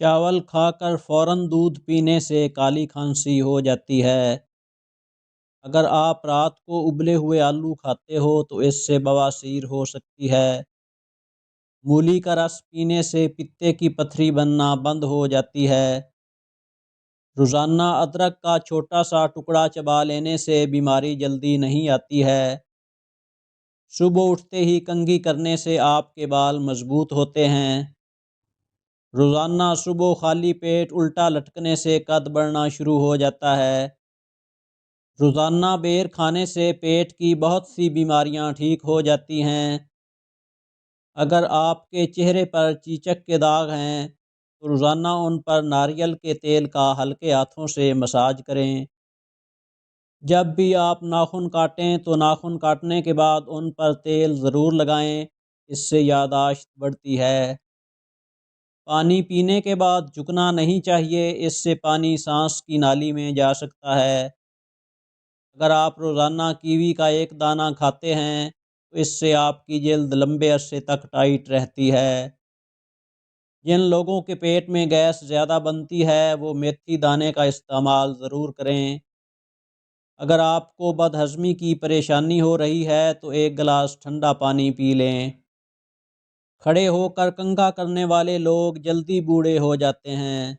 چاول کھا کر فوراً دودھ پینے سے کالی کھانسی ہو جاتی ہے۔ اگر آپ رات کو ابلے ہوئے آلو کھاتے ہو تو اس سے بواسیر ہو سکتی ہے۔ مولی کا رس پینے سے پتے کی پتھری بننا بند ہو جاتی ہے۔ روزانہ ادرک کا چھوٹا سا ٹکڑا چبا لینے سے بیماری جلدی نہیں آتی ہے۔ صبح اٹھتے ہی کنگھی کرنے سے آپ کے بال مضبوط ہوتے ہیں۔ روزانہ صبح خالی پیٹ الٹا لٹکنے سے قد بڑھنا شروع ہو جاتا ہے۔ روزانہ بیر کھانے سے پیٹ کی بہت سی بیماریاں ٹھیک ہو جاتی ہیں۔ اگر آپ کے چہرے پر چیچک کے داغ ہیں تو روزانہ ان پر ناریل کے تیل کا ہلکے ہاتھوں سے مساج کریں۔ جب بھی آپ ناخن کاٹیں تو ناخن کاٹنے کے بعد ان پر تیل ضرور لگائیں، اس سے یادداشت بڑھتی ہے۔ پانی پینے کے بعد جھکنا نہیں چاہیے، اس سے پانی سانس کی نالی میں جا سکتا ہے۔ اگر آپ روزانہ کیوی کا ایک دانہ کھاتے ہیں تو اس سے آپ کی جلد لمبے عرصے تک ٹائٹ رہتی ہے۔ جن لوگوں کے پیٹ میں گیس زیادہ بنتی ہے وہ میتھی دانے کا استعمال ضرور کریں۔ اگر آپ کو بد ہضمی کی پریشانی ہو رہی ہے تو ایک گلاس ٹھنڈا پانی پی لیں۔ کھڑے ہو کر کنگھا کرنے والے لوگ جلدی بوڑھے ہو جاتے ہیں۔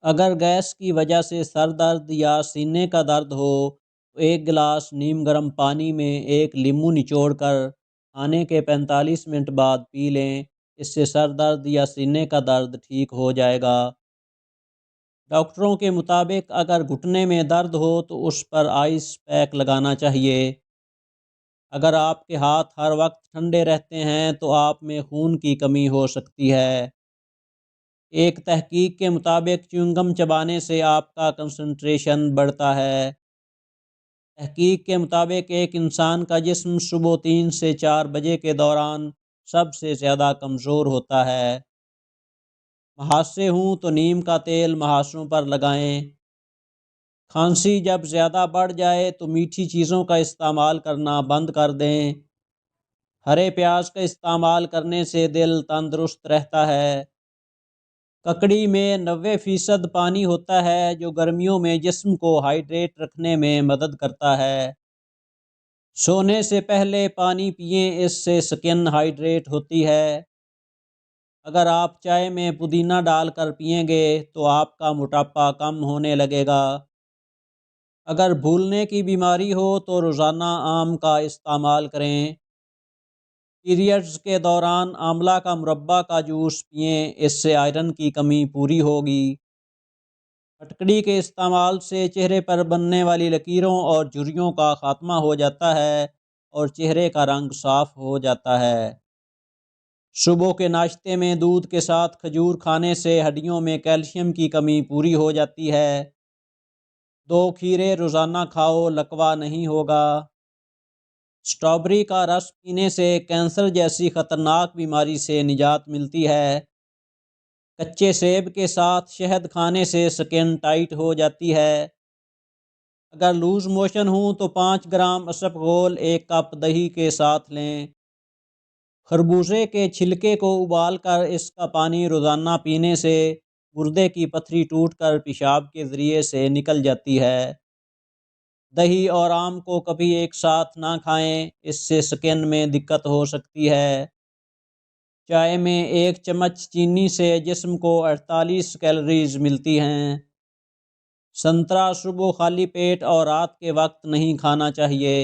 اگر گیس کی وجہ سے سر درد یا سینے کا درد ہو تو ایک گلاس نیم گرم پانی میں ایک لیموں نچوڑ کر کھانے کے 45 منٹ بعد پی لیں، اس سے سر درد یا سینے کا درد ٹھیک ہو جائے گا۔ ڈاکٹروں کے مطابق اگر گھٹنے میں درد ہو تو اس پر آئس پیک لگانا چاہیے۔ اگر آپ کے ہاتھ ہر وقت ٹھنڈے رہتے ہیں تو آپ میں خون کی کمی ہو سکتی ہے۔ ایک تحقیق کے مطابق چیونگم چبانے سے آپ کا کنسنٹریشن بڑھتا ہے۔ تحقیق کے مطابق ایک انسان کا جسم صبح 3 سے 4 بجے کے دوران سب سے زیادہ کمزور ہوتا ہے۔ مہاسے ہوں تو نیم کا تیل مہاسوں پر لگائیں۔ کھانسی جب زیادہ بڑھ جائے تو میٹھی چیزوں کا استعمال کرنا بند کر دیں۔ ہرے پیاز کا استعمال کرنے سے دل تندرست رہتا ہے۔ ککڑی میں 90% پانی ہوتا ہے جو گرمیوں میں جسم کو ہائیڈریٹ رکھنے میں مدد کرتا ہے۔ سونے سے پہلے پانی پئیں، اس سے سکن ہائیڈریٹ ہوتی ہے۔ اگر آپ چائے میں پودینہ ڈال کر پئیں گے تو آپ کا موٹاپا کم ہونے لگے گا۔ اگر بھولنے کی بیماری ہو تو روزانہ آم کا استعمال کریں۔ پیریڈز کے دوران آملہ کا مربہ کا جوس پئیں، اس سے آئرن کی کمی پوری ہوگی۔ پھٹکڑی کے استعمال سے چہرے پر بننے والی لکیروں اور جھریوں کا خاتمہ ہو جاتا ہے اور چہرے کا رنگ صاف ہو جاتا ہے۔ صبح کے ناشتے میں دودھ کے ساتھ کھجور کھانے سے ہڈیوں میں کیلشیم کی کمی پوری ہو جاتی ہے۔ 2 کھیرے روزانہ کھاؤ، لکوہ نہیں ہوگا۔ اسٹرابری کا رس پینے سے کینسر جیسی خطرناک بیماری سے نجات ملتی ہے۔ کچے سیب کے ساتھ شہد کھانے سے سکن ٹائٹ ہو جاتی ہے۔ اگر لوز موشن ہوں تو 5 گرام اسپغول 1 کپ دہی کے ساتھ لیں۔ خربوزے کے چھلکے کو ابال کر اس کا پانی روزانہ پینے سے گردے کی پتھری ٹوٹ کر پیشاب کے ذریعے سے نکل جاتی ہے۔ دہی اور آم کو کبھی ایک ساتھ نہ کھائیں، اس سے سکن میں دقت ہو سکتی ہے۔ چائے میں 1 چمچ چینی سے جسم کو 48 کیلوریز ملتی ہیں۔ سنترا صبح خالی پیٹ اور رات کے وقت نہیں کھانا چاہیے۔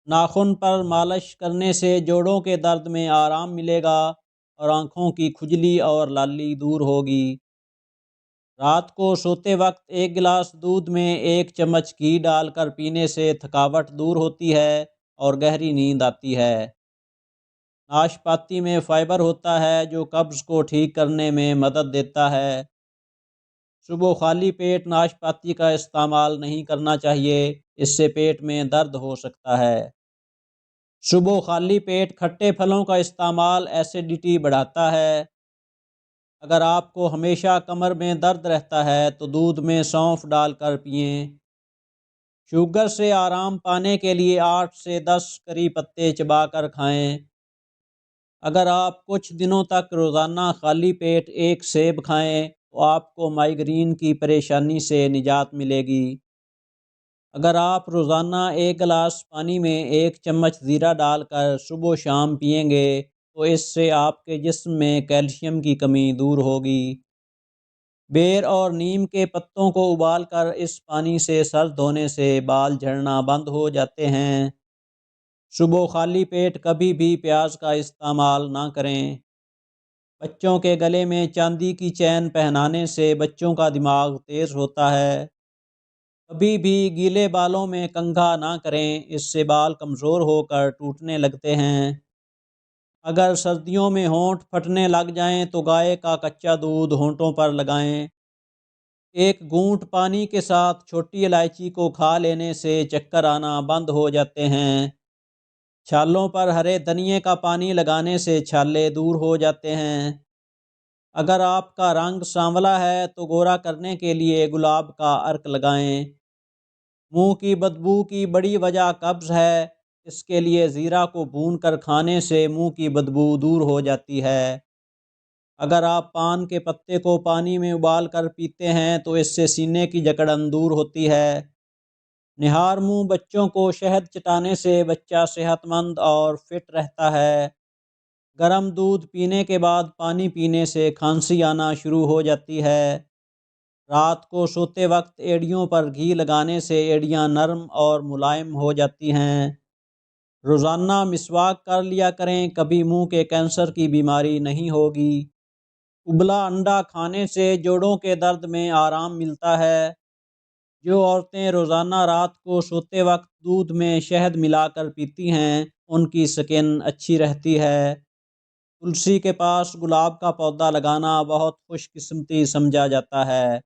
ناخن پر مالش کرنے سے جوڑوں کے درد میں آرام ملے گا اور آنکھوں کی کھجلی اور لالی دور ہوگی۔ رات کو سوتے وقت 1 گلاس دودھ میں 1 چمچ گھی ڈال کر پینے سے تھکاوٹ دور ہوتی ہے اور گہری نیند آتی ہے۔ ناشپاتی میں فائبر ہوتا ہے جو قبض کو ٹھیک کرنے میں مدد دیتا ہے۔ صبح خالی پیٹ ناشپاتی کا استعمال نہیں کرنا چاہیے، اس سے پیٹ میں درد ہو سکتا ہے۔ صبح خالی پیٹ کھٹے پھلوں کا استعمال ایسیڈیٹی بڑھاتا ہے۔ اگر آپ کو ہمیشہ کمر میں درد رہتا ہے تو دودھ میں سونف ڈال کر پئیں۔ شوگر سے آرام پانے کے لیے 8 سے 10 کری پتے چبا کر کھائیں۔ اگر آپ کچھ دنوں تک روزانہ خالی پیٹ ایک سیب کھائیں تو آپ کو مائیگرین کی پریشانی سے نجات ملے گی۔ اگر آپ روزانہ ایک گلاس پانی میں ایک چمچ زیرہ ڈال کر صبح و شام پئیں گے تو اس سے آپ کے جسم میں کیلشیم کی کمی دور ہوگی۔ بیر اور نیم کے پتوں کو ابال کر اس پانی سے سر دھونے سے بال جھڑنا بند ہو جاتے ہیں۔ صبح خالی پیٹ کبھی بھی پیاز کا استعمال نہ کریں۔ بچوں کے گلے میں چاندی کی چین پہنانے سے بچوں کا دماغ تیز ہوتا ہے۔ کبھی بھی گیلے بالوں میں کنگھا نہ کریں، اس سے بال کمزور ہو کر ٹوٹنے لگتے ہیں۔ اگر سردیوں میں ہونٹ پھٹنے لگ جائیں تو گائے کا کچا دودھ ہونٹوں پر لگائیں۔ ایک گھونٹ پانی کے ساتھ چھوٹی الائچی کو کھا لینے سے چکر آنا بند ہو جاتے ہیں۔ چھالوں پر ہرے دھنیے کا پانی لگانے سے چھالے دور ہو جاتے ہیں۔ اگر آپ کا رنگ سانولا ہے تو گورا کرنے کے لیے گلاب کا عرق لگائیں۔ منہ کی بدبو کی بڑی وجہ قبض ہے، اس کے لیے زیرہ کو بھون کر کھانے سے منہ کی بدبو دور ہو جاتی ہے۔ اگر آپ پان کے پتے کو پانی میں ابال کر پیتے ہیں تو اس سے سینے کی جکڑن دور ہوتی ہے۔ نہار منہ بچوں کو شہد چٹانے سے بچہ صحت مند اور فٹ رہتا ہے۔ گرم دودھ پینے کے بعد پانی پینے سے کھانسی آنا شروع ہو جاتی ہے۔ رات کو سوتے وقت ایڑیوں پر گھی لگانے سے ایڑیاں نرم اور ملائم ہو جاتی ہیں۔ روزانہ مسواک کر لیا کریں، کبھی منہ کے کینسر کی بیماری نہیں ہوگی۔ ابلا انڈا کھانے سے جوڑوں کے درد میں آرام ملتا ہے۔ جو عورتیں روزانہ رات کو سوتے وقت دودھ میں شہد ملا کر پیتی ہیں ان کی سکن اچھی رہتی ہے۔ تلسی کے پاس گلاب کا پودا لگانا بہت خوش قسمتی سمجھا جاتا ہے۔